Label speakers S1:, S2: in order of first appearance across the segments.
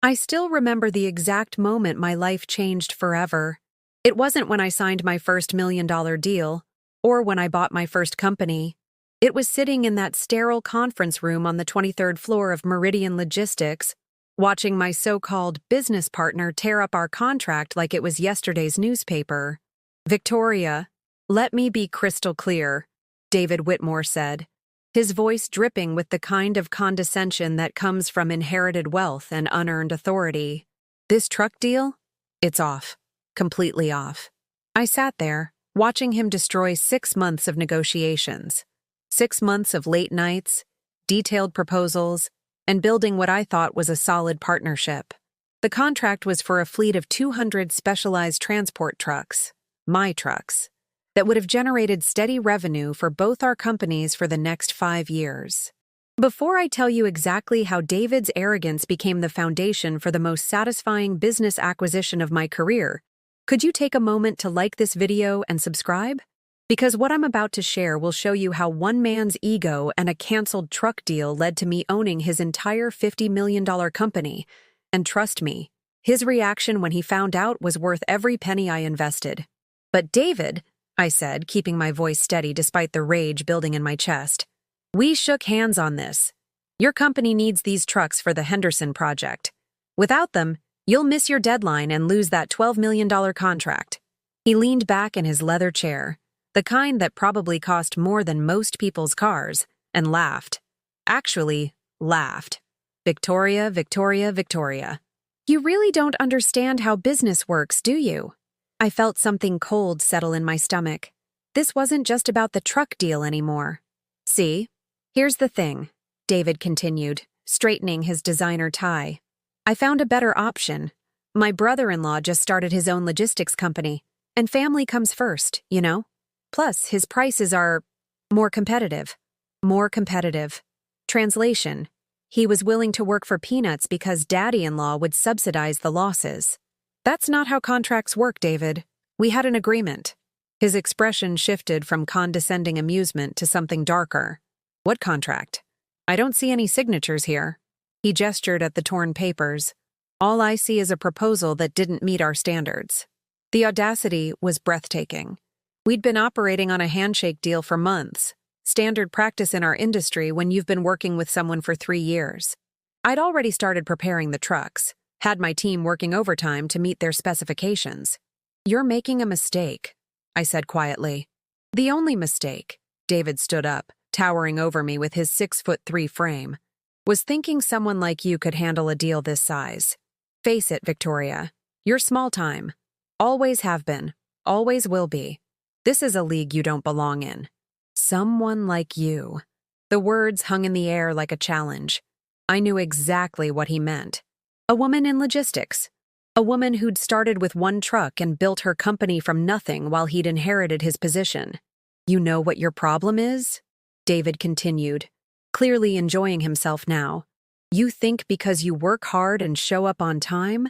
S1: I still remember the exact moment my life changed forever. It wasn't when I signed my first $1 million deal, or when I bought my first company. It was sitting in that sterile conference room on the 23rd floor of Meridian Logistics, watching my so-called business partner tear up our contract like it was yesterday's newspaper. "Victoria, let me be crystal clear," David Whitmore said, his voice dripping with the kind of condescension that comes from inherited wealth and unearned authority. "This truck deal? It's off. Completely off." I sat there, watching him destroy 6 months of negotiations. 6 months of late nights, detailed proposals, and building what I thought was a solid partnership. The contract was for a fleet of 200 specialized transport trucks, my trucks, that would have generated steady revenue for both our companies for the next 5 years. Before I tell you exactly how David's arrogance became the foundation for the most satisfying business acquisition of my career, could you take a moment to like this video and subscribe? Because what I'm about to share will show you how one man's ego and a canceled truck deal led to me owning his entire $50 million company. And trust me, his reaction when he found out was worth every penny I invested. "But David," I said, keeping my voice steady despite the rage building in my chest, "we shook hands on this. Your company needs these trucks for the Henderson project. Without them, you'll miss your deadline and lose that $12 million contract." He leaned back in his leather chair, the kind that probably cost more than most people's cars, and laughed. Actually, laughed. "Victoria, Victoria, Victoria. You really don't understand how business works, do you?" I felt something cold settle in my stomach. This wasn't just about the truck deal anymore. "See, here's the thing," David continued, straightening his designer tie. "I found a better option. My brother-in-law just started his own logistics company, and family comes first, you know? Plus, his prices are more competitive. More competitive. Translation: he was willing to work for peanuts because daddy-in-law would subsidize the losses. That's not how contracts work, David. We had an agreement." His expression shifted from condescending amusement to something darker. "What contract? I don't see any signatures here." He gestured at the torn papers. "All I see is a proposal that didn't meet our standards." The audacity was breathtaking. We'd been operating on a handshake deal for months, standard practice in our industry when you've been working with someone for 3 years. I'd already started preparing the trucks, had my team working overtime to meet their specifications. "You're making a mistake," I said quietly. "The only mistake," David stood up, towering over me with his 6'3" frame, "was thinking someone like you could handle a deal this size. Face it, Victoria, you're small time. Always have been, always will be. This is a league you don't belong in. Someone like you." The words hung in the air like a challenge. I knew exactly what he meant. A woman in logistics. A woman who'd started with one truck and built her company from nothing while he'd inherited his position. "You know what your problem is?" David continued, clearly enjoying himself now. "You think because you work hard and show up on time,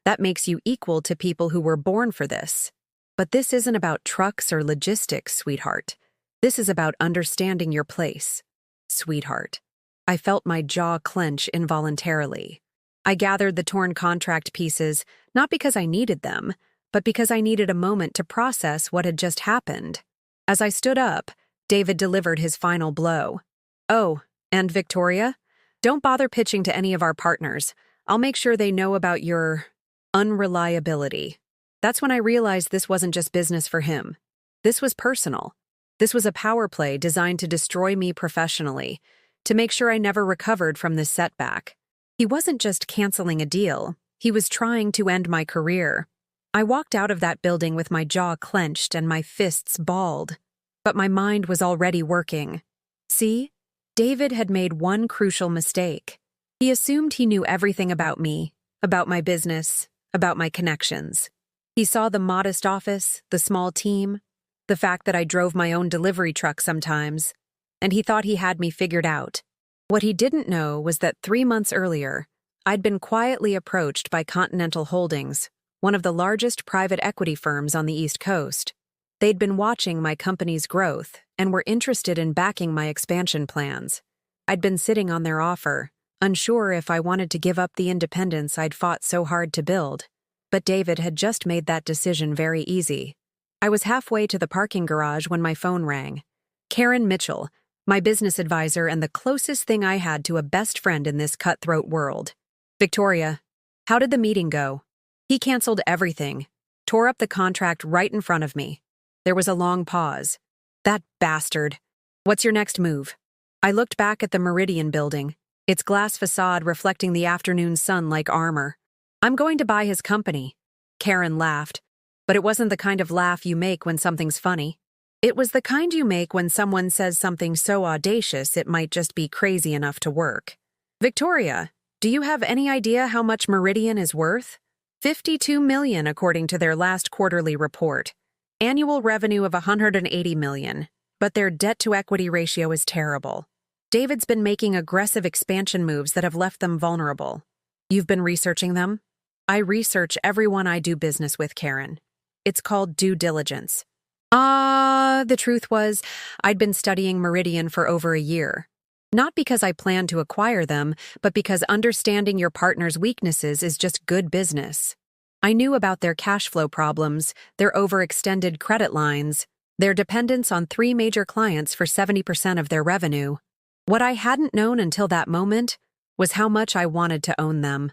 S1: that makes you equal to people who were born for this. But this isn't about trucks or logistics, sweetheart. This is about understanding your place, sweetheart." I felt my jaw clench involuntarily. I gathered the torn contract pieces, not because I needed them, but because I needed a moment to process what had just happened. As I stood up, David delivered his final blow. "Oh, and Victoria, don't bother pitching to any of our partners. I'll make sure they know about your unreliability." That's when I realized this wasn't just business for him. This was personal. This was a power play designed to destroy me professionally, to make sure I never recovered from this setback. He wasn't just canceling a deal, he was trying to end my career. I walked out of that building with my jaw clenched and my fists balled. But my mind was already working. See, David had made one crucial mistake. He assumed he knew everything about me, about my business, about my connections. He saw the modest office, the small team, the fact that I drove my own delivery truck sometimes, and he thought he had me figured out. What he didn't know was that 3 months earlier, I'd been quietly approached by Continental Holdings, one of the largest private equity firms on the East Coast. They'd been watching my company's growth and were interested in backing my expansion plans. I'd been sitting on their offer, unsure if I wanted to give up the independence I'd fought so hard to build. But David had just made that decision very easy. I was halfway to the parking garage when my phone rang. Karen Mitchell, my business advisor and the closest thing I had to a best friend in this cutthroat world. Victoria, how did the meeting go? He canceled everything, tore up the contract right in front of me. There was a long pause. That bastard. What's your next move? I looked back at the Meridian building, its glass facade reflecting the afternoon sun like armor. I'm going to buy his company. Karen laughed, but it wasn't the kind of laugh you make when something's funny. It was the kind you make when someone says something so audacious it might just be crazy enough to work. Victoria, do you have any idea how much Meridian is worth? $52 million according to their last quarterly report. Annual revenue of $180 million, but their debt-to-equity ratio is terrible. David's been making aggressive expansion moves that have left them vulnerable. You've been researching them? I research everyone I do business with, Karen. It's called due diligence. The truth was, I'd been studying Meridian for over a year. Not because I planned to acquire them, but because understanding your partner's weaknesses is just good business. I knew about their cash flow problems, their overextended credit lines, their dependence on 3 major clients for 70% of their revenue. What I hadn't known until that moment was how much I wanted to own them.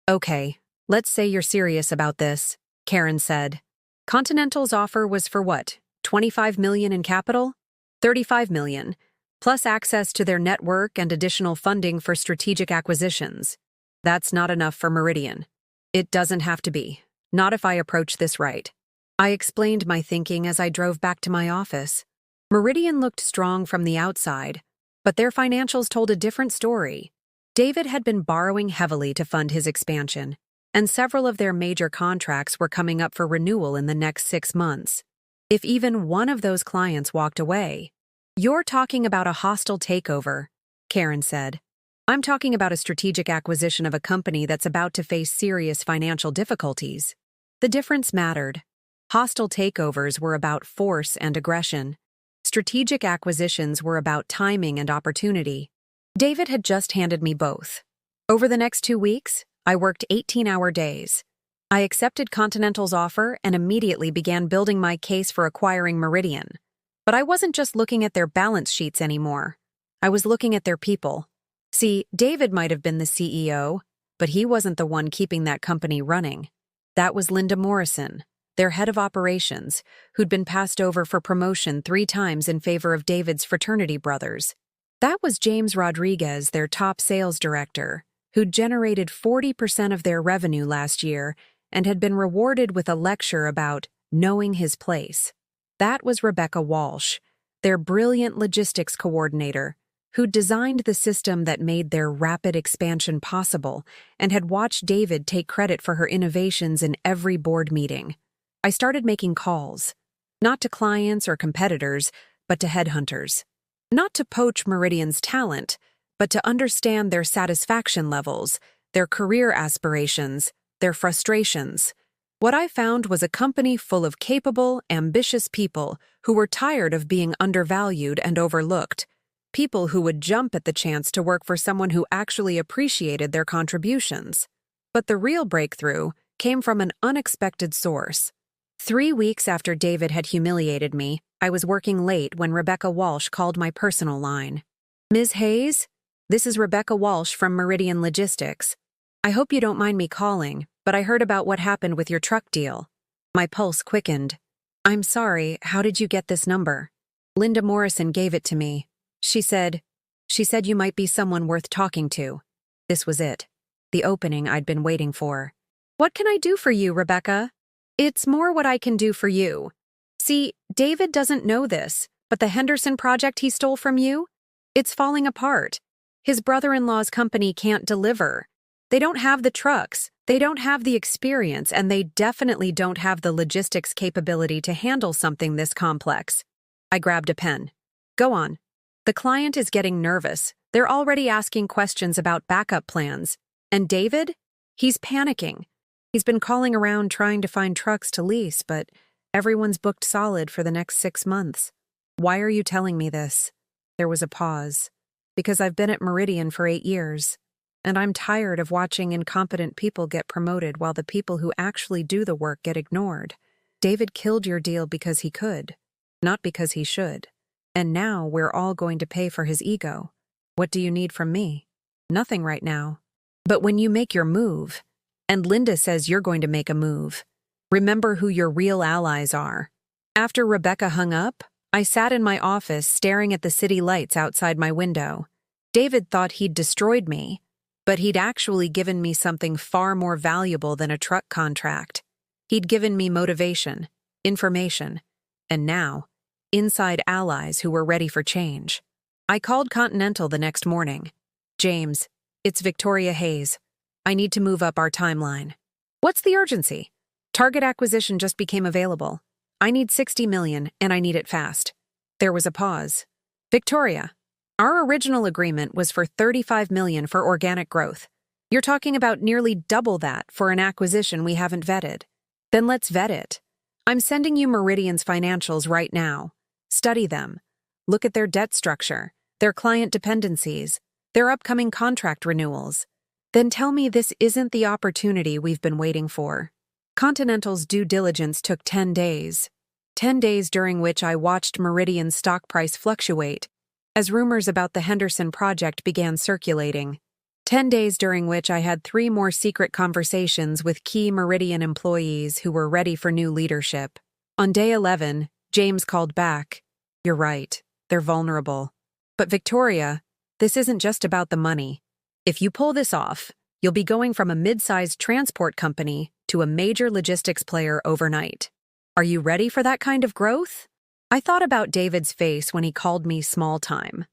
S1: Okay, let's say you're serious about this, Karen said. Continental's offer was for what? $25 million in capital? $35 million, plus access to their network and additional funding for strategic acquisitions. That's not enough for Meridian. It doesn't have to be. Not if I approach this right. I explained my thinking as I drove back to my office. Meridian looked strong from the outside, but their financials told a different story. David had been borrowing heavily to fund his expansion, and several of their major contracts were coming up for renewal in the next 6 months. If even one of those clients walked away, you're talking about a hostile takeover, Karen said. I'm talking about a strategic acquisition of a company that's about to face serious financial difficulties. The difference mattered. Hostile takeovers were about force and aggression. Strategic acquisitions were about timing and opportunity. David had just handed me both. Over the next 2 weeks, I worked 18-hour days. I accepted Continental's offer and immediately began building my case for acquiring Meridian. But I wasn't just looking at their balance sheets anymore. I was looking at their people. See, David might have been the CEO, but he wasn't the one keeping that company running. That was Linda Morrison, their head of operations, who'd been passed over for promotion 3 times in favor of David's fraternity brothers. That was James Rodriguez, their top sales director, who'd generated 40% of their revenue last year and had been rewarded with a lecture about knowing his place. That was Rebecca Walsh, their brilliant logistics coordinator, who designed the system that made their rapid expansion possible and had watched David take credit for her innovations in every board meeting. I started making calls, not to clients or competitors, but to headhunters. Not to poach Meridian's talent, but to understand their satisfaction levels, their career aspirations, their frustrations. What I found was a company full of capable, ambitious people who were tired of being undervalued and overlooked. People who would jump at the chance to work for someone who actually appreciated their contributions. But the real breakthrough came from an unexpected source. 3 weeks after David had humiliated me, I was working late when Rebecca Walsh called my personal line. Ms. Hayes, this is Rebecca Walsh from Meridian Logistics. I hope you don't mind me calling, but I heard about what happened with your truck deal. My pulse quickened. I'm sorry, how did you get this number? Linda Morrison gave it to me. She said you might be someone worth talking to. This was it. The opening I'd been waiting for. What can I do for you, Rebecca? It's more what I can do for you. See, David doesn't know this, but the Henderson project he stole from you? It's falling apart. His brother-in-law's company can't deliver. They don't have the trucks, they don't have the experience, and they definitely don't have the logistics capability to handle something this complex. I grabbed a pen. Go on. The client is getting nervous. They're already asking questions about backup plans. And David? He's panicking. He's been calling around trying to find trucks to lease, but everyone's booked solid for the next 6 months. Why are you telling me this? There was a pause. Because I've been at Meridian for 8 years. And I'm tired of watching incompetent people get promoted while the people who actually do the work get ignored. David killed your deal because he could, not because he should. And now we're all going to pay for his ego. What do you need from me? Nothing right now. But when you make your move, and Linda says you're going to make a move, remember who your real allies are. After Rebecca hung up, I sat in my office staring at the city lights outside my window. David thought he'd destroyed me, but he'd actually given me something far more valuable than a truck contract. He'd given me motivation, information, and now, inside allies who were ready for change. I called Continental the next morning. James, it's Victoria Hayes. I need to move up our timeline. What's the urgency? Target acquisition just became available. I need $60 million, and I need it fast. There was a pause. Victoria, our original agreement was for $35 million for organic growth. You're talking about nearly double that for an acquisition we haven't vetted. Then let's vet it. I'm sending you Meridian's financials right now. Study them. Look at their debt structure, their client dependencies, their upcoming contract renewals. Then tell me this isn't the opportunity we've been waiting for. Continental's due diligence took 10 days. 10 days during which I watched Meridian's stock price fluctuate as rumors about the Henderson project began circulating. 10 days during which I had 3 more secret conversations with key Meridian employees who were ready for new leadership. On day 11, James called back. You're right, they're vulnerable. But Victoria, this isn't just about the money. If you pull this off, you'll be going from a mid-sized transport company to a major logistics player overnight. Are you ready for that kind of growth? I thought about David's face when he called me small time.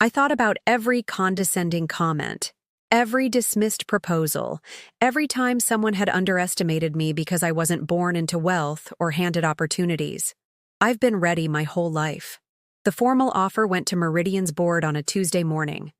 S1: I thought about every condescending comment, every dismissed proposal, every time someone had underestimated me because I wasn't born into wealth or handed opportunities. I've been ready my whole life. The formal offer went to Meridian's board on a Tuesday morning.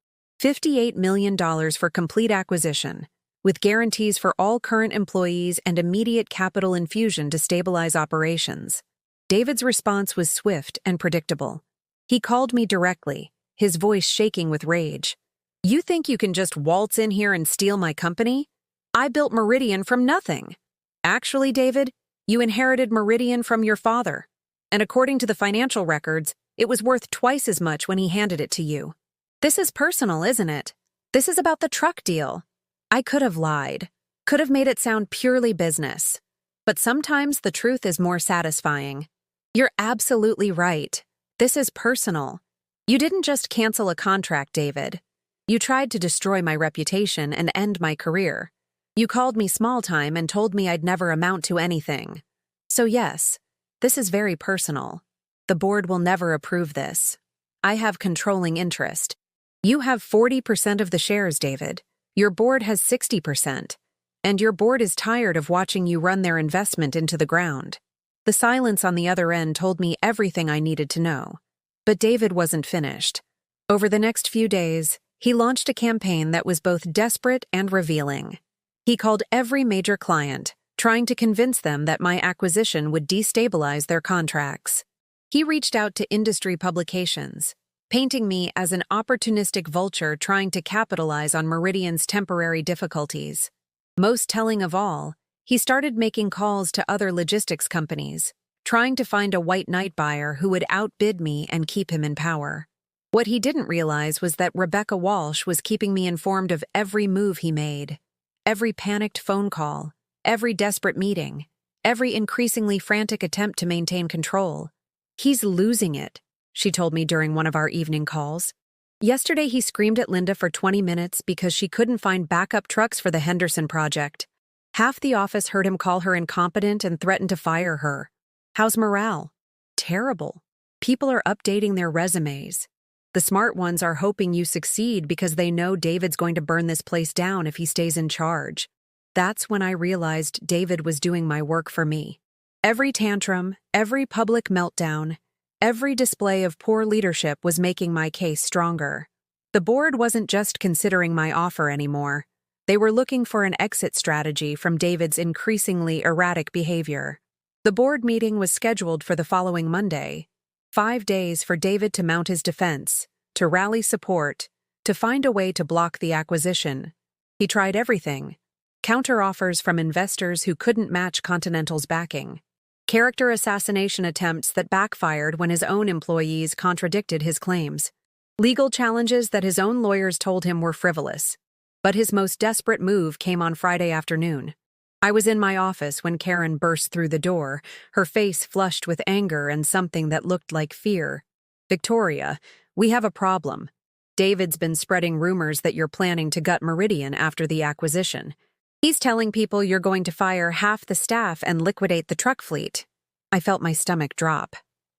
S1: $58 million for complete acquisition, with guarantees for all current employees and immediate capital infusion to stabilize operations. David's response was swift and predictable. He called me directly, his voice shaking with rage. You think you can just waltz in here and steal my company? I built Meridian from nothing. Actually, David, you inherited Meridian from your father. And according to the financial records, it was worth twice as much when he handed it to you. This is personal, isn't it? This is about the truck deal. I could have lied, could have made it sound purely business. But sometimes the truth is more satisfying. You're absolutely right. This is personal. You didn't just cancel a contract, David. You tried to destroy my reputation and end my career. You called me small time and told me I'd never amount to anything. So yes, this is very personal. The board will never approve this. I have controlling interest. You have 40% of the shares, David. Your board has 60%. And your board is tired of watching you run their investment into the ground. The silence on the other end told me everything I needed to know. But David wasn't finished. Over the next few days, he launched a campaign that was both desperate and revealing. He called every major client, trying to convince them that my acquisition would destabilize their contracts. He reached out to industry publications, painting me as an opportunistic vulture trying to capitalize on Meridian's temporary difficulties. Most telling of all, he started making calls to other logistics companies, trying to find a white knight buyer who would outbid me and keep him in power. What he didn't realize was that Rebecca Walsh was keeping me informed of every move he made, every panicked phone call, every desperate meeting, every increasingly frantic attempt to maintain control. He's losing it, she told me during one of our evening calls. Yesterday he screamed at Linda for 20 minutes because she couldn't find backup trucks for the Henderson project. Half the office heard him call her incompetent and threaten to fire her. How's morale? Terrible. People are updating their resumes. The smart ones are hoping you succeed because they know David's going to burn this place down if he stays in charge. That's when I realized David was doing my work for me. Every tantrum, every public meltdown, every display of poor leadership was making my case stronger. The board wasn't just considering my offer anymore. They were looking for an exit strategy from David's increasingly erratic behavior. The board meeting was scheduled for the following Monday. 5 days for David to mount his defense, to rally support, to find a way to block the acquisition. He tried everything. Counter-offers from investors who couldn't match Continental's backing. Character assassination attempts that backfired when his own employees contradicted his claims. Legal challenges that his own lawyers told him were frivolous. But his most desperate move came on Friday afternoon. I was in my office when Karen burst through the door, her face flushed with anger and something that looked like fear. "Victoria, we have a problem. David's been spreading rumors that you're planning to gut Meridian after the acquisition. He's telling people you're going to fire half the staff and liquidate the truck fleet." I felt my stomach drop.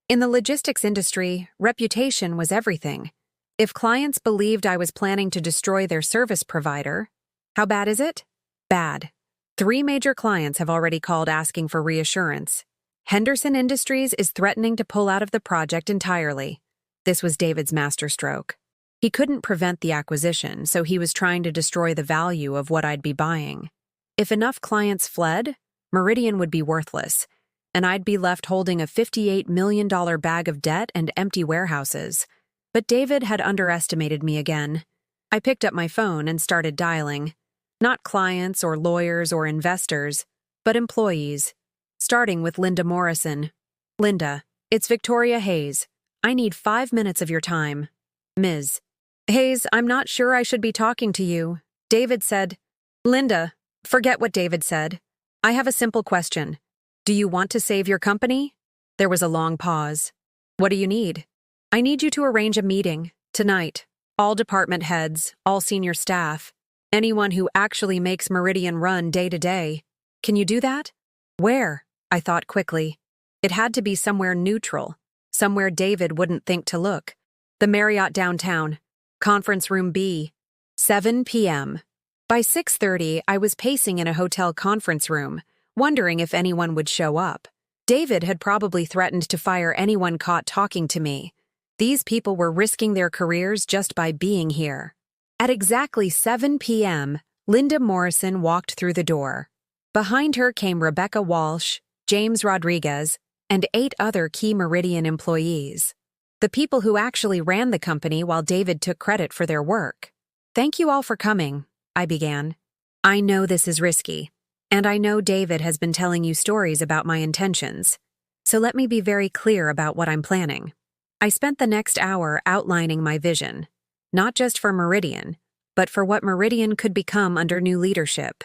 S1: In the logistics industry, reputation was everything. If clients believed I was planning to destroy their service provider, how bad is it? Bad. 3 major clients have already called asking for reassurance. Henderson Industries is threatening to pull out of the project entirely. This was David's masterstroke. He couldn't prevent the acquisition, so he was trying to destroy the value of what I'd be buying. If enough clients fled, Meridian would be worthless, and I'd be left holding a $58 million bag of debt and empty warehouses. But David had underestimated me again. I picked up my phone and started dialing. Not clients or lawyers or investors, but employees. Starting with Linda Morrison. "Linda, it's Victoria Hayes. I need 5 minutes of your time." "Ms. Hayes, I'm not sure I should be talking to you. David said—" "Linda, forget what David said. I have a simple question. Do you want to save your company?" There was a long pause. "What do you need?" "I need you to arrange a meeting, tonight. All department heads, all senior staff, anyone who actually makes Meridian run day to day. Can you do that?" "Where?" I thought quickly. It had to be somewhere neutral, somewhere David wouldn't think to look. "The Marriott downtown. Conference room B. 7 p.m. By 6:30, I was pacing in a hotel conference room, wondering if anyone would show up. David had probably threatened to fire anyone caught talking to me. These people were risking their careers just by being here. At exactly 7 p.m., Linda Morrison walked through the door. Behind her came Rebecca Walsh, James Rodriguez, and 8 other key Meridian employees. The people who actually ran the company while David took credit for their work. "Thank you all for coming," I began. "I know this is risky, and I know David has been telling you stories about my intentions. So let me be very clear about what I'm planning." I spent the next hour outlining my vision, not just for Meridian, but for what Meridian could become under new leadership.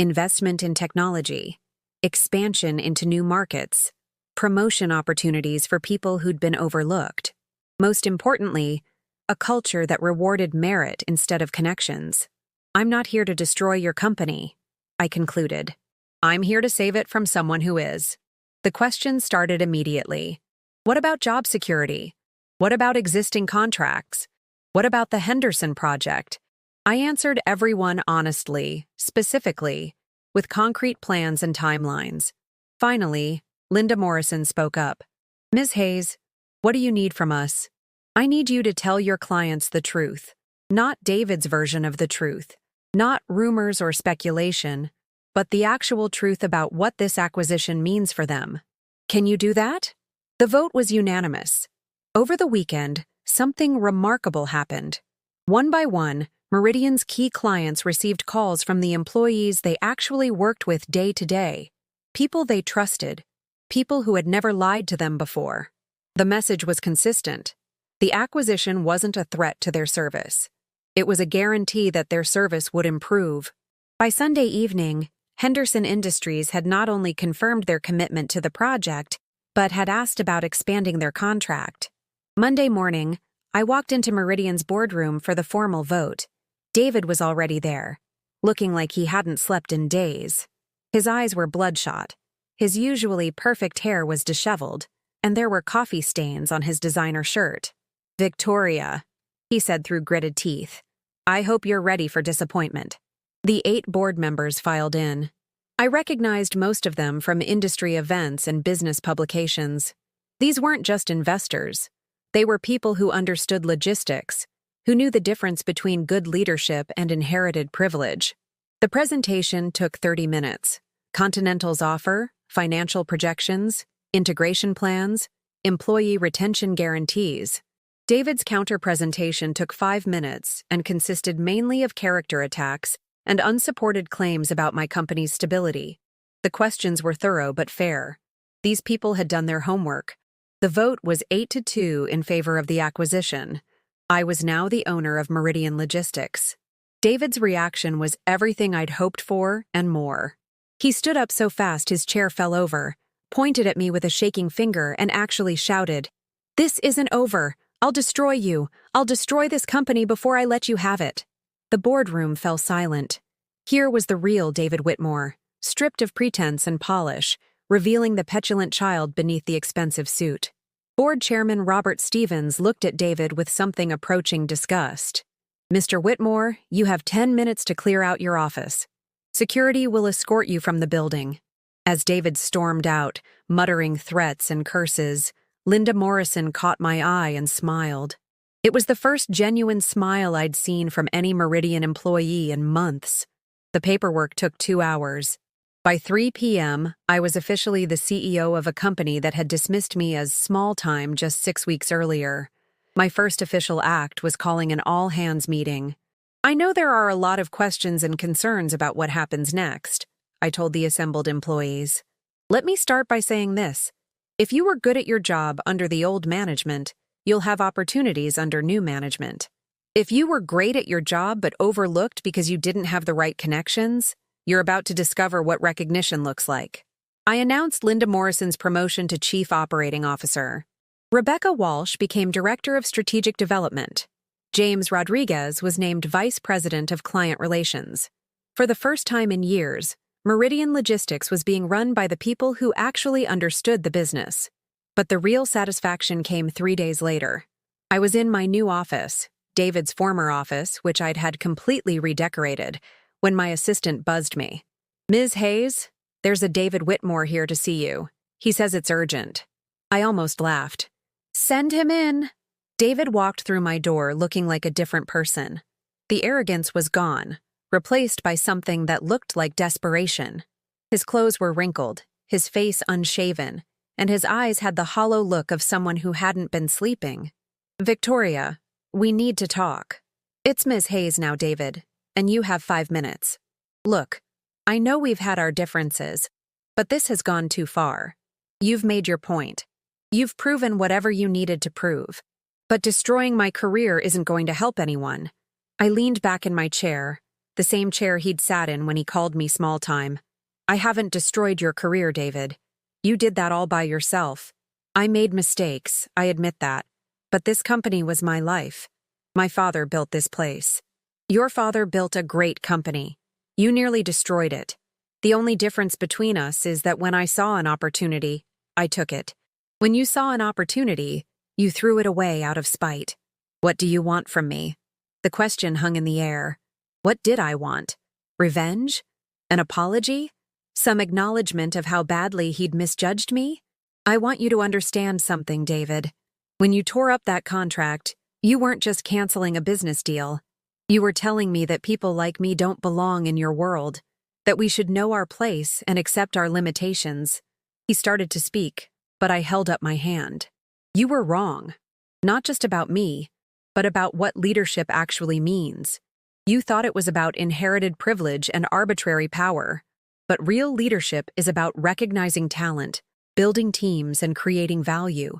S1: Investment in technology, expansion into new markets, promotion opportunities for people who'd been overlooked. Most importantly, a culture that rewarded merit instead of connections. "I'm not here to destroy your company," I concluded. "I'm here to save it from someone who is." The questions started immediately. What about job security? What about existing contracts? What about the Henderson project? I answered everyone honestly, specifically, with concrete plans and timelines. Finally, Linda Morrison spoke up. "Ms. Hayes, what do you need from us?" "I need you to tell your clients the truth, not David's version of the truth, not rumors or speculation, but the actual truth about what this acquisition means for them. Can you do that?" The vote was unanimous. Over the weekend, something remarkable happened. One by one, Meridian's key clients received calls from the employees they actually worked with day to day, people they trusted, people who had never lied to them before. The message was consistent. The acquisition wasn't a threat to their service. It was a guarantee that their service would improve. By Sunday evening, Henderson Industries had not only confirmed their commitment to the project, but had asked about expanding their contract. Monday morning, I walked into Meridian's boardroom for the formal vote. David was already there, looking like he hadn't slept in days. His eyes were bloodshot. His usually perfect hair was disheveled, and there were coffee stains on his designer shirt. "Victoria," he said through gritted teeth, "I hope you're ready for disappointment." The 8 board members filed in. I recognized most of them from industry events and business publications. These weren't just investors. They were people who understood logistics, who knew the difference between good leadership and inherited privilege. The presentation took 30 minutes. Continental's offer, financial projections, integration plans, employee retention guarantees. David's counter-presentation took 5 minutes and consisted mainly of character attacks and unsupported claims about my company's stability. The questions were thorough but fair. These people had done their homework. The vote was 8-2 in favor of the acquisition. I was now the owner of Meridian Logistics. David's reaction was everything I'd hoped for and more. He stood up so fast his chair fell over, pointed at me with a shaking finger, and actually shouted, "This isn't over. I'll destroy you. I'll destroy this company before I let you have it." The boardroom fell silent. Here was the real David Whitmore, stripped of pretense and polish, revealing the petulant child beneath the expensive suit. Board Chairman Robert Stevens looked at David with something approaching disgust. "Mr. Whitmore, you have 10 minutes to clear out your office. Security will escort you from the building." As David stormed out, muttering threats and curses, Linda Morrison caught my eye and smiled. It was the first genuine smile I'd seen from any Meridian employee in months. The paperwork took 2 hours. By 3 p.m., I was officially the CEO of a company that had dismissed me as small-time just 6 weeks earlier. My first official act was calling an all-hands meeting. "I know there are a lot of questions and concerns about what happens next," I told the assembled employees. "Let me start by saying this. If you were good at your job under the old management, you'll have opportunities under new management. If you were great at your job but overlooked because you didn't have the right connections, you're about to discover what recognition looks like." I announced Linda Morrison's promotion to Chief Operating Officer. Rebecca Walsh became Director of Strategic Development. James Rodriguez was named Vice President of Client Relations. For the first time in years, Meridian Logistics was being run by the people who actually understood the business. But the real satisfaction came 3 days later. I was in my new office, David's former office, which I'd had completely redecorated, when my assistant buzzed me. "Ms. Hayes, there's a David Whitmore here to see you. He says it's urgent." I almost laughed. "Send him in." David walked through my door looking like a different person. The arrogance was gone, replaced by something that looked like desperation. His clothes were wrinkled, his face unshaven, and his eyes had the hollow look of someone who hadn't been sleeping. "Victoria, we need to talk." "It's Ms. Hayes now, David, and you have 5 minutes. Look, I know we've had our differences, but this has gone too far. You've made your point. You've proven whatever you needed to prove. But destroying my career isn't going to help anyone." I leaned back in my chair, the same chair he'd sat in when he called me small time. "I haven't destroyed your career, David. You did that all by yourself. I made mistakes, I admit that. But this company was my life. My father built this place. Your father built a great company. You nearly destroyed it. The only difference between us is that when I saw an opportunity, I took it. When you saw an opportunity, you threw it away out of spite. What do you want from me?" The question hung in the air. What did I want? Revenge? An apology? Some acknowledgement of how badly he'd misjudged me? "I want you to understand something, David. When you tore up that contract, you weren't just canceling a business deal. You were telling me that people like me don't belong in your world, that we should know our place and accept our limitations." He started to speak, but I held up my hand. "You were wrong. Not just about me, but about what leadership actually means. You thought it was about inherited privilege and arbitrary power. But real leadership is about recognizing talent, building teams, and creating value.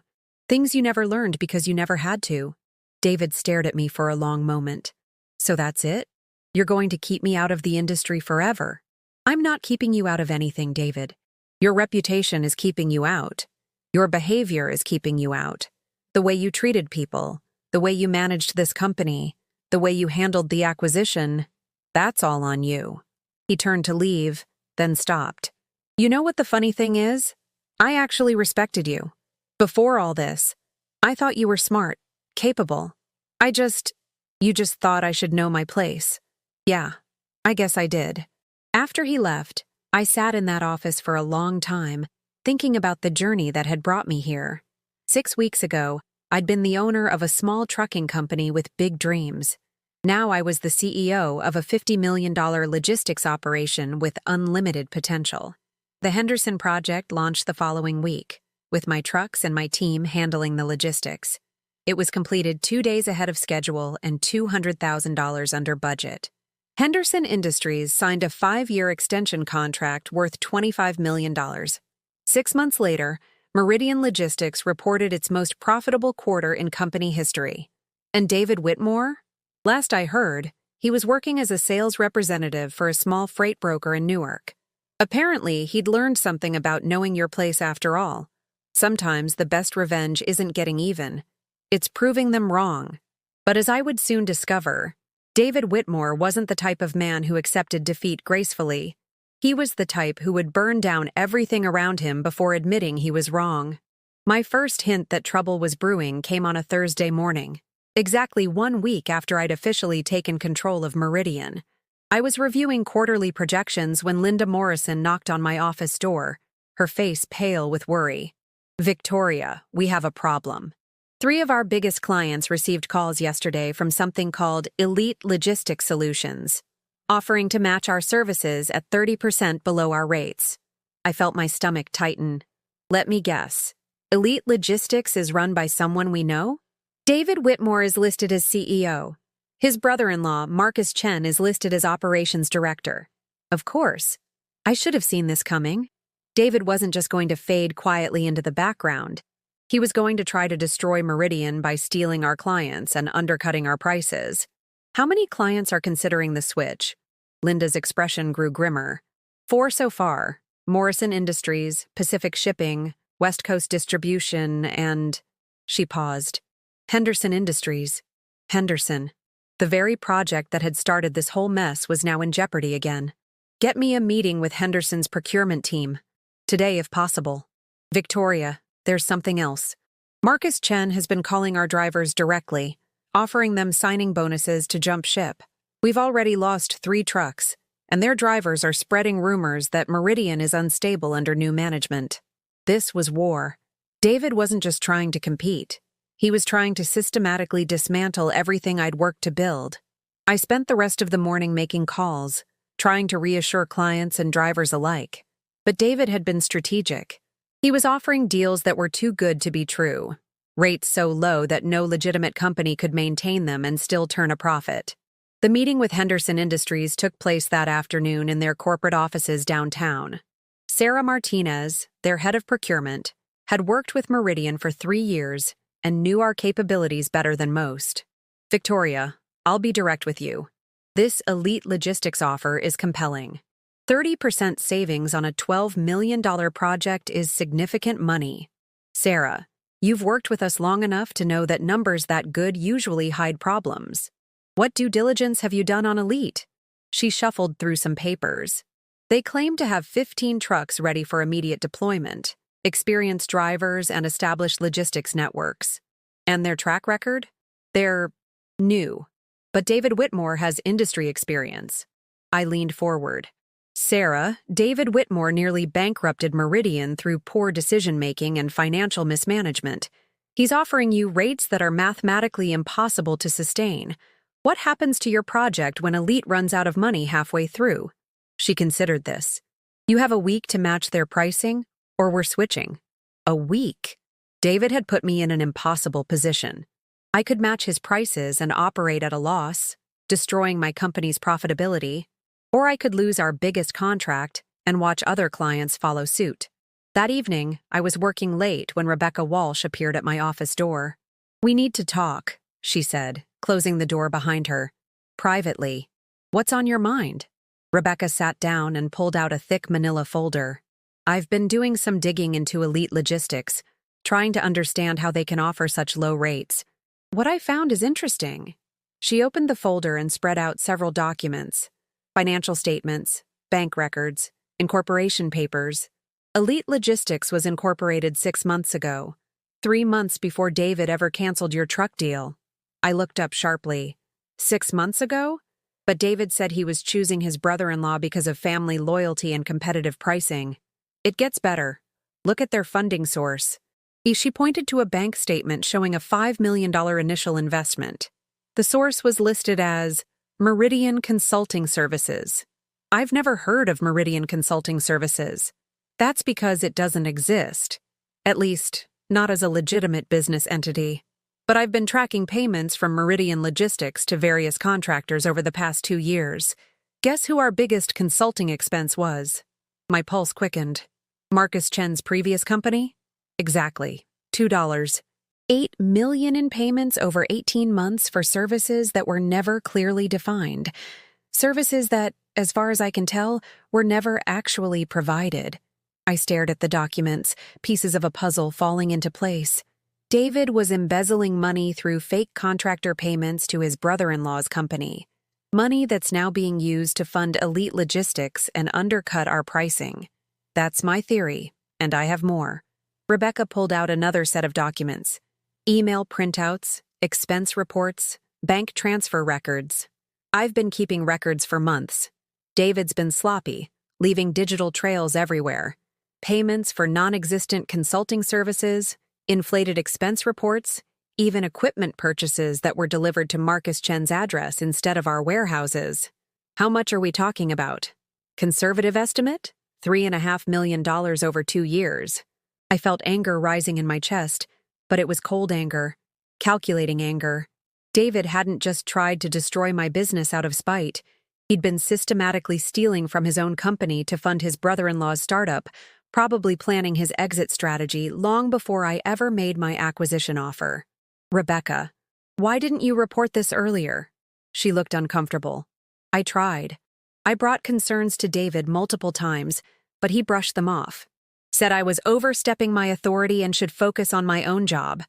S1: Things you never learned because you never had to." David stared at me for a long moment. "So that's it? You're going to keep me out of the industry forever?" "I'm not keeping you out of anything, David. Your reputation is keeping you out. Your behavior is keeping you out. The way you treated people, the way you managed this company, the way you handled the acquisition, that's all on you." He turned to leave, then stopped. "You know what the funny thing is? I actually respected you. Before all this, I thought you were smart, capable. You just thought I should know my place. Yeah, I guess I did." After he left, I sat in that office for a long time, thinking about the journey that had brought me here. 6 weeks ago, I'd been the owner of a small trucking company with big dreams. Now I was the CEO of a $50 million logistics operation with unlimited potential. The Henderson project launched the following week, with my trucks and my team handling the logistics. It was completed 2 days ahead of schedule and $200,000 under budget. Henderson Industries signed a 5-year extension contract worth $25 million. 6 months later, Meridian Logistics reported its most profitable quarter in company history. And David Whitmore? Last I heard, he was working as a sales representative for a small freight broker in Newark. Apparently, he'd learned something about knowing your place after all. Sometimes the best revenge isn't getting even. It's proving them wrong. But as I would soon discover, David Whitmore wasn't the type of man who accepted defeat gracefully. He was the type who would burn down everything around him before admitting he was wrong. My first hint that trouble was brewing came on a Thursday morning, exactly 1 week after I'd officially taken control of Meridian. I was reviewing quarterly projections when Linda Morrison knocked on my office door, her face pale with worry. "Victoria, we have a problem." 3 of our biggest clients received calls yesterday from something called Elite Logistics Solutions, offering to match our services at 30% below our rates. I felt my stomach tighten. Let me guess. Elite Logistics is run by someone we know? David Whitmore is listed as CEO. His brother-in-law, Marcus Chen, is listed as Operations Director. Of course. I should have seen this coming. David wasn't just going to fade quietly into the background. He was going to try to destroy Meridian by stealing our clients and undercutting our prices. How many clients are considering the switch? Linda's expression grew grimmer. 4 so far: Morrison Industries, Pacific Shipping, West Coast Distribution, and... She paused. Henderson Industries. Henderson. The very project that had started this whole mess was now in jeopardy again. Get me a meeting with Henderson's procurement team. Today, if possible. Victoria, there's something else. Marcus Chen has been calling our drivers directly, offering them signing bonuses to jump ship. We've already lost 3 trucks, and their drivers are spreading rumors that Meridian is unstable under new management. This was war. David wasn't just trying to compete. He was trying to systematically dismantle everything I'd worked to build. I spent the rest of the morning making calls, trying to reassure clients and drivers alike. But David had been strategic. He was offering deals that were too good to be true, rates so low that no legitimate company could maintain them and still turn a profit. The meeting with Henderson Industries took place that afternoon in their corporate offices downtown. Sarah Martinez, their head of procurement, had worked with Meridian for 3 years and knew our capabilities better than most. Victoria, I'll be direct with you. This elite logistics offer is compelling. 30% savings on a $12 million project is significant money. Sarah, you've worked with us long enough to know that numbers that good usually hide problems. What due diligence have you done on Elite? She shuffled through some papers. They claim to have 15 trucks ready for immediate deployment, experienced drivers, and established logistics networks. And their track record? They're new. But David Whitmore has industry experience. I leaned forward. Sarah, David Whitmore nearly bankrupted Meridian through poor decision-making and financial mismanagement. He's offering you rates that are mathematically impossible to sustain. What happens to your project when Elite runs out of money halfway through? She considered this. You have a week to match their pricing, or we're switching. A week? David had put me in an impossible position. I could match his prices and operate at a loss, destroying my company's profitability, or I could lose our biggest contract and watch other clients follow suit. That evening, I was working late when Rebecca Walsh appeared at my office door. "We need to talk," she said, closing the door behind her. "Privately. What's on your mind?" Rebecca sat down and pulled out a thick manila folder. "I've been doing some digging into Elite Logistics, trying to understand how they can offer such low rates. What I found is interesting." She opened the folder and spread out several documents. Financial statements, bank records, incorporation papers. Elite Logistics was incorporated 6 months ago, 3 months before David ever canceled your truck deal. I looked up sharply. 6 months ago? But David said he was choosing his brother-in-law because of family loyalty and competitive pricing. It gets better. Look at their funding source. She pointed to a bank statement showing a $5 million initial investment. The source was listed as Meridian Consulting Services. I've never heard of Meridian Consulting Services. That's because it doesn't exist. At least, not as a legitimate business entity. but I've been tracking payments from Meridian Logistics to various contractors over the past 2 years. Guess who our biggest consulting expense was? My pulse quickened. Marcus Chen's previous company? Exactly. $2. $8 million in payments over 18 months for services that were never clearly defined. Services that, as far as I can tell, were never actually provided. I stared at the documents, pieces of a puzzle falling into place. David was embezzling money through fake contractor payments to his brother-in-law's company. Money that's now being used to fund elite logistics and undercut our pricing. That's my theory, and I have more. Rebecca pulled out another set of documents. Email printouts, expense reports, bank transfer records. I've been keeping records for months. David's been sloppy, leaving digital trails everywhere. Payments for non-existent consulting services, inflated expense reports, even equipment purchases that were delivered to Marcus Chen's address instead of our warehouses. How much are we talking about? Conservative estimate? $3.5 million over 2 years. I felt anger rising in my chest, but it was cold anger, calculating anger. David hadn't just tried to destroy my business out of spite. He'd been systematically stealing from his own company to fund his brother-in-law's startup, probably planning his exit strategy long before I ever made my acquisition offer. Rebecca, why didn't you report this earlier? She looked uncomfortable. I tried. I brought concerns to David multiple times, but he brushed them off. Said I was overstepping my authority and should focus on my own job.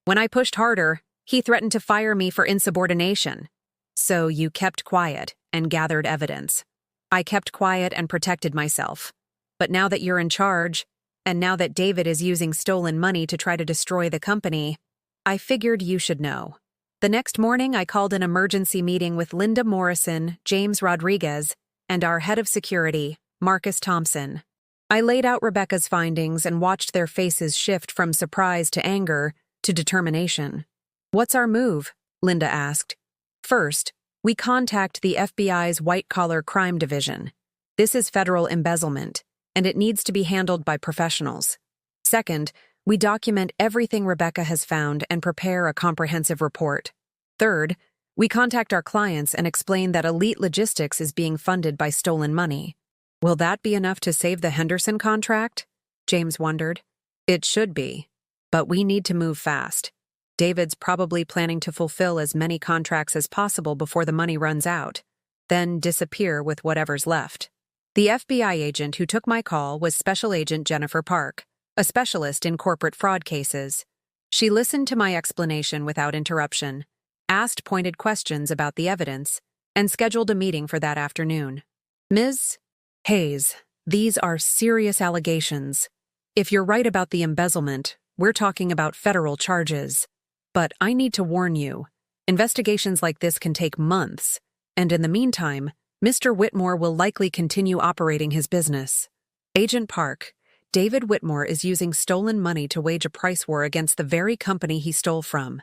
S1: When I pushed harder, he threatened to fire me for insubordination. So you kept quiet and gathered evidence. I kept quiet and protected myself. But now that you're in charge, and now that David is using stolen money to try to destroy the company, I figured you should know. The next morning, I called an emergency meeting with Linda Morrison, James Rodriguez, and our head of security, Marcus Thompson. I laid out Rebecca's findings and watched their faces shift from surprise to anger to determination. What's our move? Linda asked. First, we contact the FBI's white-collar crime division. This is federal embezzlement, and it needs to be handled by professionals. Second, we document everything Rebecca has found and prepare a comprehensive report. Third, we contact our clients and explain that elite logistics is being funded by stolen money. Will that be enough to save the Henderson contract? James wondered. It should be, but we need to move fast. David's probably planning to fulfill as many contracts as possible before the money runs out, then disappear with whatever's left. The FBI agent who took my call was Special Agent Jennifer Park, a specialist in corporate fraud cases. She listened to my explanation without interruption, asked pointed questions about the evidence, and scheduled a meeting for that afternoon. Ms. Hayes, these are serious allegations. If you're right about the embezzlement, we're talking about federal charges. But I need to warn you, investigations like this can take months, and in the meantime, Mr. Whitmore will likely continue operating his business. Agent Park, David Whitmore is using stolen money to wage a price war against the very company he stole from.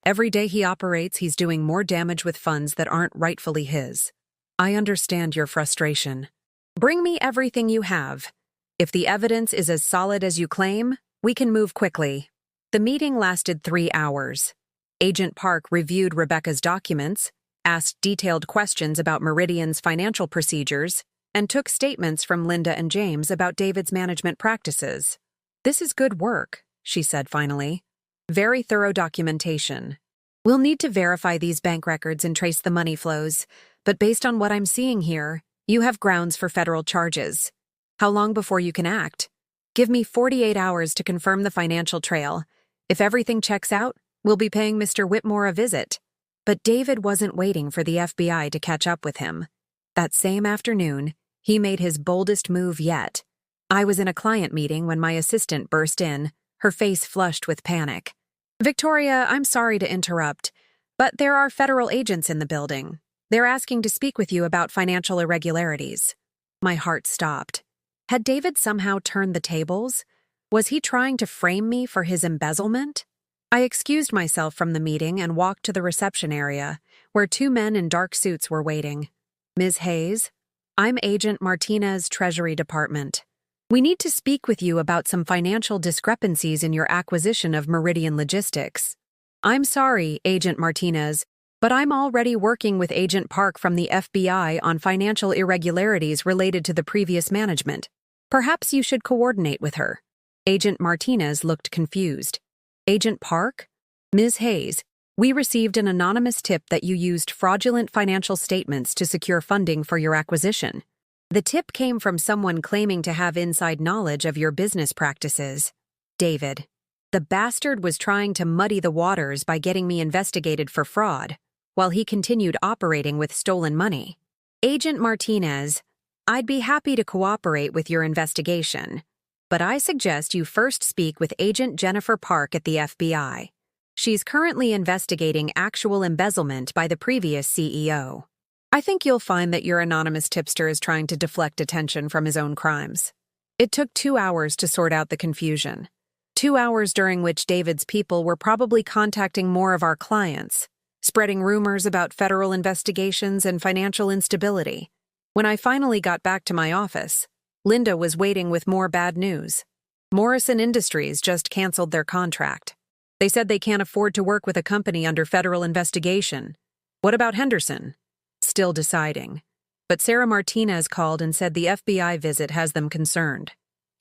S1: Every day he operates, he's doing more damage with funds that aren't rightfully his. I understand your frustration. Bring me everything you have. If the evidence is as solid as you claim, we can move quickly. The meeting lasted 3 hours. Agent Park reviewed Rebecca's documents, asked detailed questions about Meridian's financial procedures, and took statements from Linda and James about David's management practices. This is good work, she said finally. Very thorough documentation. We'll need to verify these bank records and trace the money flows, but based on what I'm seeing here, you have grounds for federal charges. How long before you can act? Give me 48 hours to confirm the financial trail. If everything checks out, we'll be paying Mr. Whitmore a visit. But David wasn't waiting for the FBI to catch up with him. That same afternoon, he made his boldest move yet. I was in a client meeting when my assistant burst in, her face flushed with panic. Victoria, I'm sorry to interrupt, but there are federal agents in the building. They're asking to speak with you about financial irregularities. My heart stopped. Had David somehow turned the tables? Was he trying to frame me for his embezzlement? I excused myself from the meeting and walked to the reception area, where 2 men in dark suits were waiting. Ms. Hayes, I'm Agent Martinez, Treasury Department. We need to speak with you about some financial discrepancies in your acquisition of Meridian Logistics. I'm sorry, Agent Martinez, but I'm already working with Agent Park from the FBI on financial irregularities related to the previous management. Perhaps you should coordinate with her. Agent Martinez looked confused. Agent Park? Ms. Hayes, we received an anonymous tip that you used fraudulent financial statements to secure funding for your acquisition. The tip came from someone claiming to have inside knowledge of your business practices. David. The bastard was trying to muddy the waters by getting me investigated for fraud, while he continued operating with stolen money. Agent Martinez, I'd be happy to cooperate with your investigation, but I suggest you first speak with Agent Jennifer Park at the FBI. She's currently investigating actual embezzlement by the previous CEO. I think you'll find that your anonymous tipster is trying to deflect attention from his own crimes. It took 2 hours to sort out the confusion. 2 hours during which David's people were probably contacting more of our clients, spreading rumors about federal investigations and financial instability. When I finally got back to my office, Linda was waiting with more bad news. Morrison Industries just canceled their contract. They said they can't afford to work with a company under federal investigation. What about Henderson? Still deciding. But Sarah Martinez called and said the FBI visit has them concerned.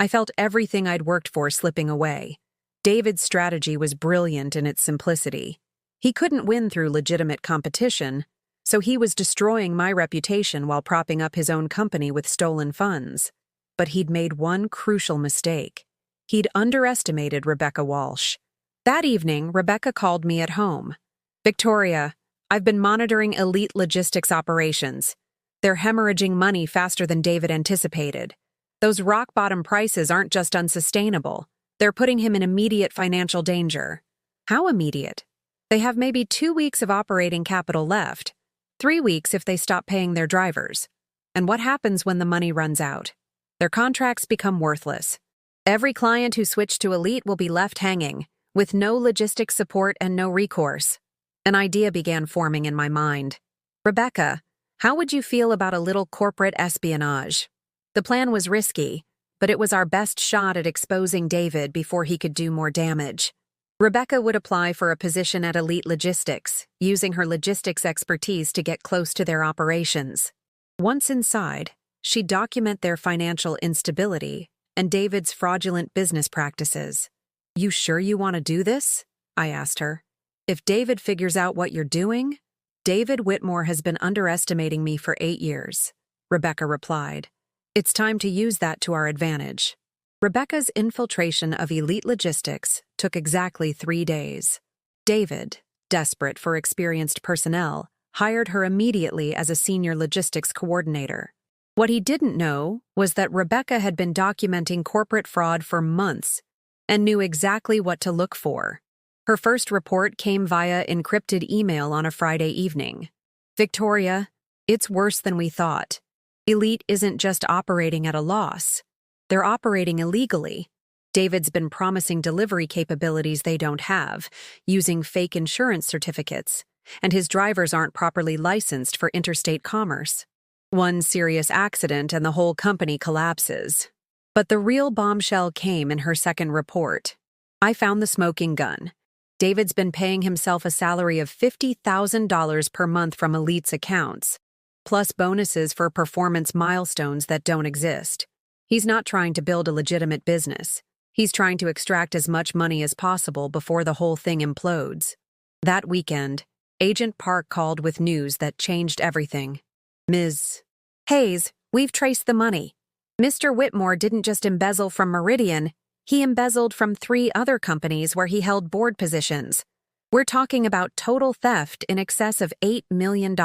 S1: I felt everything I'd worked for slipping away. David's strategy was brilliant in its simplicity. He couldn't win through legitimate competition, so he was destroying my reputation while propping up his own company with stolen funds. But he'd made one crucial mistake. He'd underestimated Rebecca Walsh. That evening, Rebecca called me at home. Victoria, I've been monitoring Elite Logistics operations. They're hemorrhaging money faster than David anticipated. Those rock-bottom prices aren't just unsustainable. They're putting him in immediate financial danger. How immediate? They have maybe 2 weeks of operating capital left, 3 weeks if they stop paying their drivers. And what happens when the money runs out? Their contracts become worthless. Every client who switched to Elite will be left hanging, with no logistics support and no recourse. An idea began forming in my mind. Rebecca, how would you feel about a little corporate espionage? The plan was risky, but it was our best shot at exposing David before he could do more damage. Rebecca would apply for a position at Elite Logistics, using her logistics expertise to get close to their operations. Once inside, she'd document their financial instability and David's fraudulent business practices. You sure you want to do this? I asked her. If David figures out what you're doing, David Whitmore has been underestimating me for 8 years, Rebecca replied. It's time to use that to our advantage. Rebecca's infiltration of Elite Logistics took exactly 3 days. David, desperate for experienced personnel, hired her immediately as a senior logistics coordinator. What he didn't know was that Rebecca had been documenting corporate fraud for months and knew exactly what to look for. Her first report came via encrypted email on a Friday evening. Victoria, it's worse than we thought. Elite isn't just operating at a loss. They're operating illegally. David's been promising delivery capabilities they don't have, using fake insurance certificates, and his drivers aren't properly licensed for interstate commerce. One serious accident and the whole company collapses. But the real bombshell came in her second report. I found the smoking gun. David's been paying himself a salary of $50,000 per month from Elite's accounts, plus bonuses for performance milestones that don't exist. He's not trying to build a legitimate business. He's trying to extract as much money as possible before the whole thing implodes. That weekend, Agent Park called with news that changed everything. Ms. Hayes, we've traced the money. Mr. Whitmore didn't just embezzle from Meridian, he embezzled from 3 other companies where he held board positions. We're talking about total theft in excess of $8 million.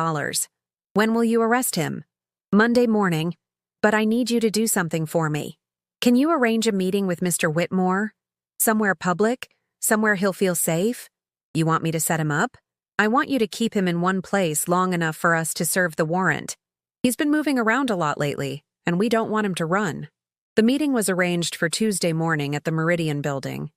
S1: When will you arrest him? Monday morning, but I need you to do something for me. Can you arrange a meeting with Mr. Whitmore? Somewhere public? Somewhere he'll feel safe? You want me to set him up? I want you to keep him in one place long enough for us to serve the warrant. He's been moving around a lot lately, and we don't want him to run. The meeting was arranged for Tuesday morning at the Meridian building.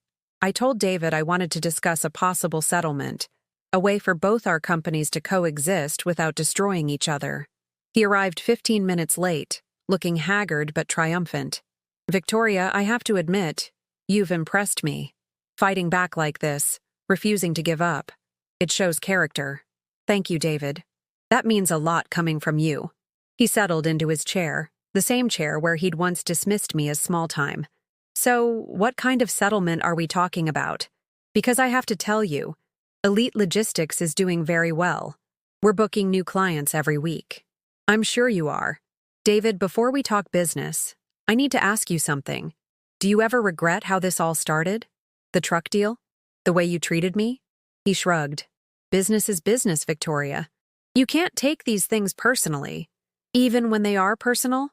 S1: I told David I wanted to discuss a possible settlement, a way for both our companies to coexist without destroying each other. He arrived 15 minutes late, looking haggard but triumphant. Victoria, I have to admit, you've impressed me. Fighting back like this, refusing to give up. It shows character. Thank you, David. That means a lot coming from you. He settled into his chair, the same chair where he'd once dismissed me as small time. So, what kind of settlement are we talking about? Because I have to tell you, Elite Logistics is doing very well. We're booking new clients every week. I'm sure you are. David, before we talk business, I need to ask you something. Do you ever regret how this all started? The truck deal? The way you treated me? He shrugged. Business is business, Victoria. You can't take these things personally, even when they are personal.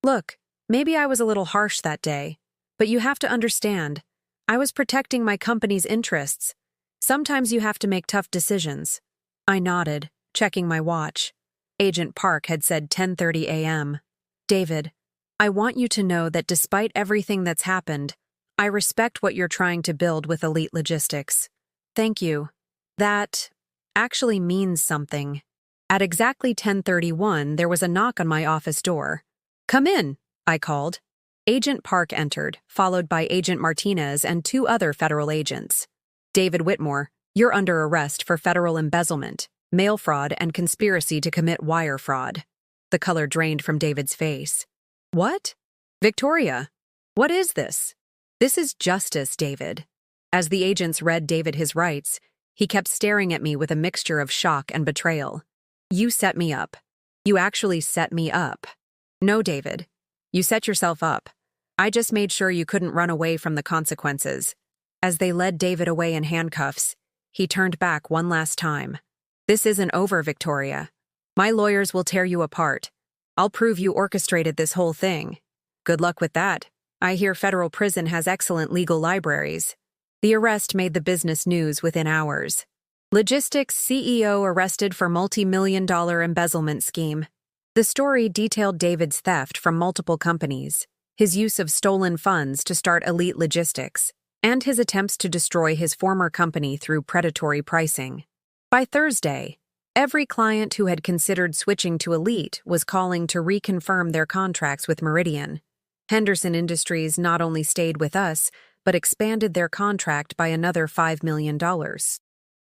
S1: Look, maybe I was a little harsh that day, but you have to understand, I was protecting my company's interests. Sometimes you have to make tough decisions. I nodded, checking my watch. Agent Park had said 10:30 a.m. David, I want you to know that despite everything that's happened, I respect what you're trying to build with Elite Logistics. Thank you. That actually means something. At exactly 10:31, there was a knock on my office door. Come in, I called. Agent Park entered, followed by Agent Martinez and 2 other federal agents. David Whitmore, you're under arrest for federal embezzlement, mail fraud, and conspiracy to commit wire fraud. The color drained from David's face. What? Victoria, what is this? This is justice, David. As the agents read David his rights, he kept staring at me with a mixture of shock and betrayal. You set me up. You actually set me up. No, David. You set yourself up. I just made sure you couldn't run away from the consequences. As they led David away in handcuffs, he turned back one last time. This isn't over, Victoria. My lawyers will tear you apart. I'll prove you orchestrated this whole thing. Good luck with that. I hear federal prison has excellent legal libraries. The arrest made the business news within hours. Logistics CEO arrested for multi-million-dollar embezzlement scheme. The story detailed David's theft from multiple companies, his use of stolen funds to start Elite Logistics, and his attempts to destroy his former company through predatory pricing. By Thursday, every client who had considered switching to Elite was calling to reconfirm their contracts with Meridian. Henderson Industries not only stayed with us, but expanded their contract by another $5 million.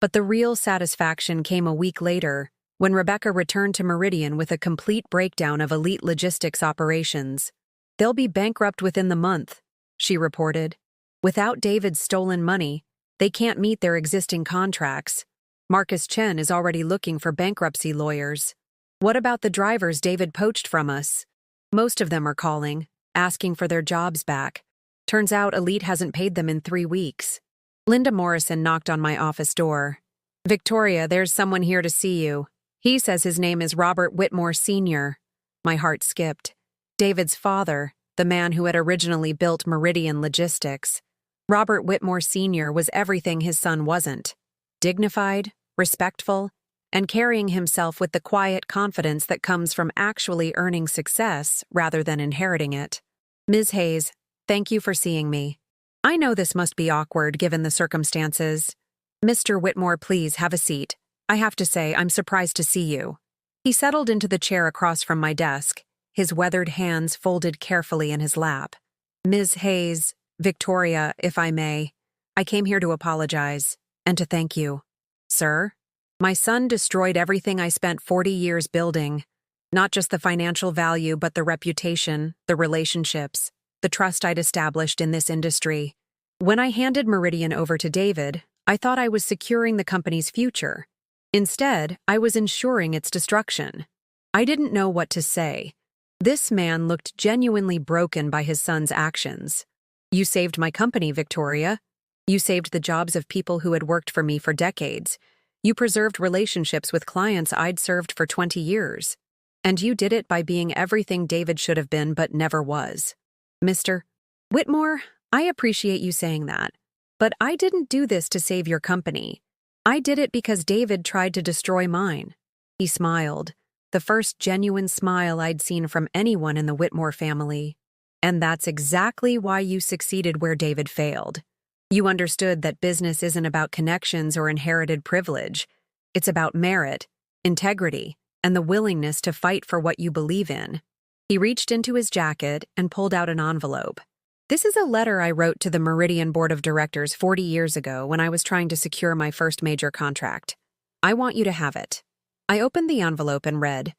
S1: But the real satisfaction came a week later, when Rebecca returned to Meridian with a complete breakdown of Elite Logistics operations. They'll be bankrupt within the month, she reported. Without David's stolen money, they can't meet their existing contracts. Marcus Chen is already looking for bankruptcy lawyers. What about the drivers David poached from us? Most of them are calling, asking for their jobs back. Turns out Elite hasn't paid them in 3 weeks. Linda Morrison knocked on my office door. Victoria, there's someone here to see you. He says his name is Robert Whitmore Sr. My heart skipped. David's father, the man who had originally built Meridian Logistics. Robert Whitmore Sr. was everything his son wasn't. Dignified, respectful, and carrying himself with the quiet confidence that comes from actually earning success rather than inheriting it. Ms. Hayes, thank you for seeing me. I know this must be awkward given the circumstances. Mr. Whitmore, please have a seat. I have to say, I'm surprised to see you. He settled into the chair across from my desk, his weathered hands folded carefully in his lap. Ms. Hayes, Victoria, if I may, I came here to apologize, and to thank you. Sir, my son destroyed everything I spent 40 years building. Not just the financial value, but the reputation, the relationships, the trust I'd established in this industry. When I handed Meridian over to David, I thought I was securing the company's future. Instead, I was ensuring its destruction. I didn't know what to say. This man looked genuinely broken by his son's actions. You saved my company, Victoria. You saved the jobs of people who had worked for me for decades. You preserved relationships with clients I'd served for 20 years. And you did it by being everything David should have been but never was. Mr. Whitmore, I appreciate you saying that. But I didn't do this to save your company. I did it because David tried to destroy mine. He smiled, the first genuine smile I'd seen from anyone in the Whitmore family. And that's exactly why you succeeded where David failed. You understood that business isn't about connections or inherited privilege. It's about merit, integrity, and the willingness to fight for what you believe in. He reached into his jacket and pulled out an envelope. This is a letter I wrote to the Meridian Board of Directors 40 years ago when I was trying to secure my first major contract. I want you to have it. I opened the envelope and read,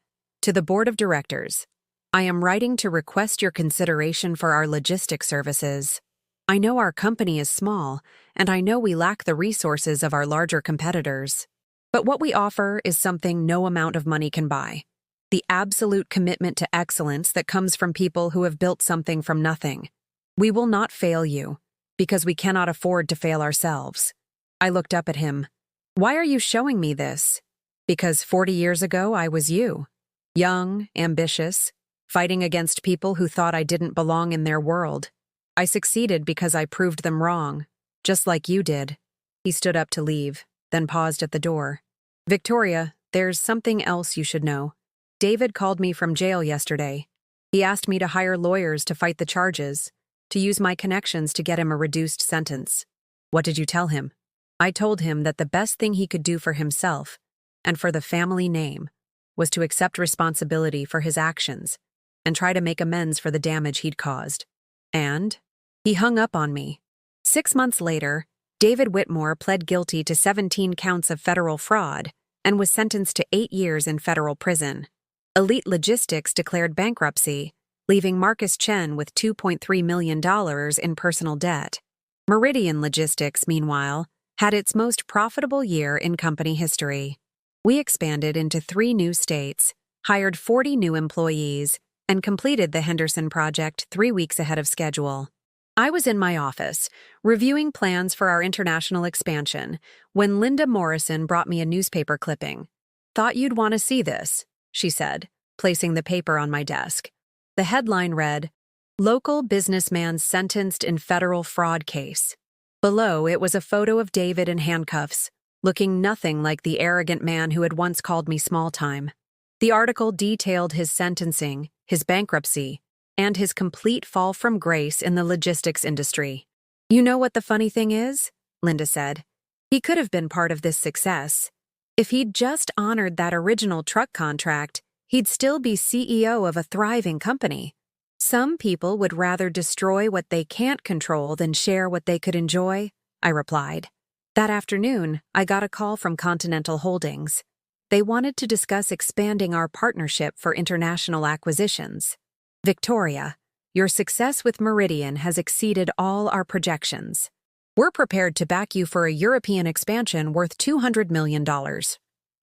S1: "To the Board of Directors, I am writing to request your consideration for our logistics services. I know our company is small, and I know we lack the resources of our larger competitors. But what we offer is something no amount of money can buy. The absolute commitment to excellence that comes from people who have built something from nothing. We will not fail you, because we cannot afford to fail ourselves." I looked up at him. "Why are you showing me this?" "Because 40 years ago I was you. Young, ambitious, fighting against people who thought I didn't belong in their world. I succeeded because I proved them wrong, just like you did." He stood up to leave, then paused at the door. "Victoria, there's something else you should know. David called me from jail yesterday. He asked me to hire lawyers to fight the charges, to use my connections to get him a reduced sentence." "What did you tell him?" "I told him that the best thing he could do for himself, and for the family name, was to accept responsibility for his actions and try to make amends for the damage he'd caused. And he hung up on me." 6 months later, David Whitmore pled guilty to 17 counts of federal fraud and was sentenced to 8 years in federal prison. Elite Logistics declared bankruptcy, leaving Marcus Chen with $2.3 million in personal debt. Meridian Logistics, meanwhile, had its most profitable year in company history. We expanded into 3 new states, hired 40 new employees, and completed the Henderson project 3 weeks ahead of schedule. I was in my office, reviewing plans for our international expansion, when Linda Morrison brought me a newspaper clipping. "Thought you'd want to see this," she said, placing the paper on my desk. The headline read, "Local Businessman Sentenced in Federal Fraud Case." Below, it was a photo of David in handcuffs, looking nothing like the arrogant man who had once called me small-time. The article detailed his sentencing, his bankruptcy, and his complete fall from grace in the logistics industry. "You know what the funny thing is?" Linda said. "He could have been part of this success. If he'd just honored that original truck contract, he'd still be CEO of a thriving company. Some people would rather destroy what they can't control than share what they could enjoy," I replied. That afternoon, I got a call from Continental Holdings. They wanted to discuss expanding our partnership for international acquisitions. "Victoria, your success with Meridian has exceeded all our projections. We're prepared to back you for a European expansion worth $200 million.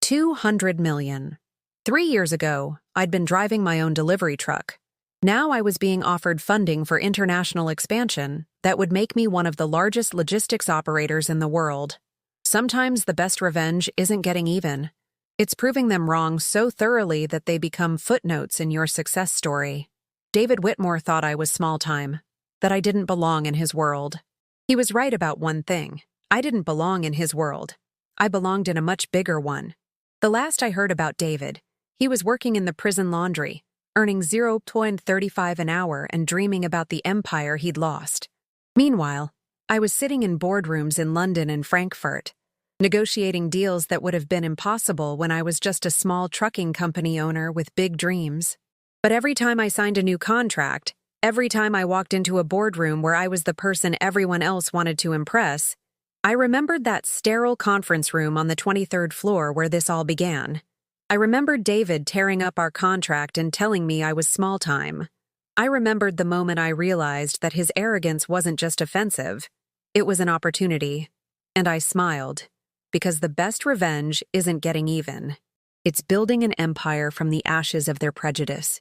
S1: $200 million. 3 years ago, I'd been driving my own delivery truck. Now I was being offered funding for international expansion that would make me one of the largest logistics operators in the world. Sometimes the best revenge isn't getting even. It's proving them wrong so thoroughly that they become footnotes in your success story." David Whitmore thought I was small-time, that I didn't belong in his world. He was right about one thing. I didn't belong in his world. I belonged in a much bigger one. The last I heard about David, he was working in the prison laundry, earning $0.35 an hour and dreaming about the empire he'd lost. Meanwhile, I was sitting in boardrooms in London and Frankfurt, negotiating deals that would have been impossible when I was just a small trucking company owner with big dreams. But every time I signed a new contract, every time I walked into a boardroom where I was the person everyone else wanted to impress, I remembered that sterile conference room on the 23rd floor where this all began. I remembered David tearing up our contract and telling me I was small-time. I remembered the moment I realized that his arrogance wasn't just offensive, it was an opportunity. And I smiled, because the best revenge isn't getting even. It's building an empire from the ashes of their prejudice.